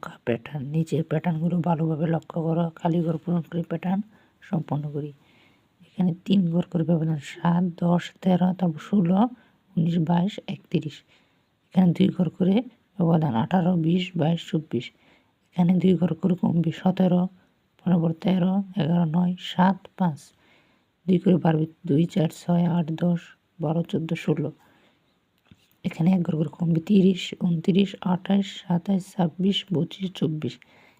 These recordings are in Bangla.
সংখ্যা প্যাটার্ন। নিচের প্যাটার্নগুলো ভালোভাবে লক্ষ্য করো, খালি ঘর পূরণ করে প্যাটার্ন সম্পন্ন করি। এখানে 3 ঘর করে ব্যবধান 7, 10, 13, তারপর 16, 19, 22, 31। এখানে 2 ঘর করে ব্যবধান 18, 20, 22, 24। এখানে 2 ঘর করে কমবে 17, 15, 13, 11, 9, 7, 5। 2 করে বাড়বে 2, 4, 6, 8, 10, 12, 14, 16। এখানে 1 ঘর করে কমবে 30, 29, 28, 27, 26, 25, 24।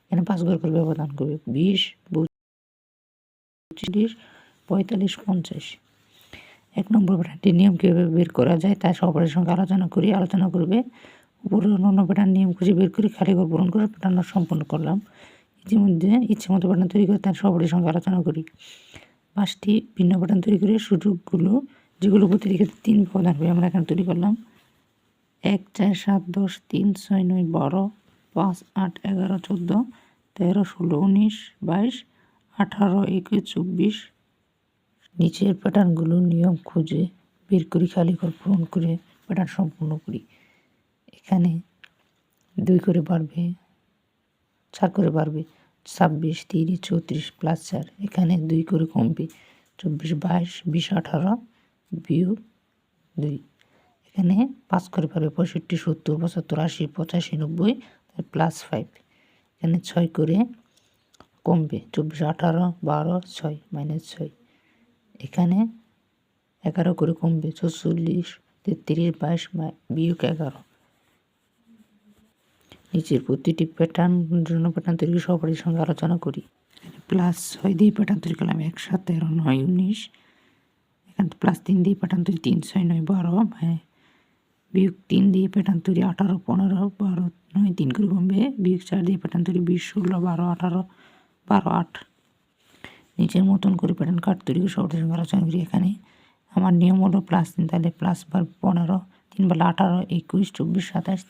এখানে 5 ঘর করে ব্যবধান করবে 20, 25, 45, 50। 1 নম্বর প্যাটার্নটির নিয়ম কীভাবে বের করা যায় তা সবার সঙ্গে আলোচনা করবে। উপরে অন্যান্য প্যাটার্ন নিয়ম খুঁজে বের করে খালি ঘর পূরণ করে প্যাটার্ন সম্পন্ন করলাম। ইতিমধ্যে ইচ্ছেমতো প্যাটার্ন তৈরি করে তার সবার সঙ্গে আলোচনা করি। 5টি ভিন্ন প্যাটার্ন তৈরি করে সুযোগগুলো যেগুলো প্রতিটি ক্ষেত্রে 3 ব্যবধান হবে আমরা এখানে তৈরি করলাম। 1, 4, 7, 10, 3, 6, 9, 12, 5, 8, 11, 14, 13, 16, 19, 22, 18, 21, 24। নিচের প্যাটার্নগুলো নিয়ম খুঁজে বের করি, খালি ঘর পূরণ করে প্যাটার্ন সম্পূর্ণ করি। এখানে 2 করে বাড়বে, 4 করে বাড়বে 26, 30, 34 প্লাস 4। এখানে 2 করে কমবে 24, 22, 20, 18 বিয়োগ 2। এখানে 5 করে পারবে 65, 70, 75, 80, 85, 90 প্লাস 5। এখানে 6 করে কমবে 24, 18, 12, 6 মাইনাস 6। এখানে 11 করে কমবে 44, 33, 22 বিয়োগ 11। নিচের প্রতিটি প্যাটার্ন জন্য প্যাটার্ন তৈরি সবার সঙ্গে আলোচনা করি। প্লাস 6 দিয়ে প্যাটার্ন তৈরি করলাম 1, 7, 13, 9, 19। এখানে প্লাস 3 দিয়ে প্যাটার্ন তৈরি 3, 6, 9, 12। বিয়োগ 3 দিয়ে প্যাটার্ন তৈরি 18, 15, 12, 9 3 করে কমবে। বিয়োগ 4 দিয়ে প্যাটার্ন তৈরি 20, 16, 12, 18, 12, 8। নিচের মতন করে প্যাটার্ন কার্ড তৈরি করে সবার সঙ্গে আলোচনা করি। এখানে আমার নিয়ম হলো +3, তাহলে প্লাস বার 15, 3 বেলা 18, 21, 24, 27,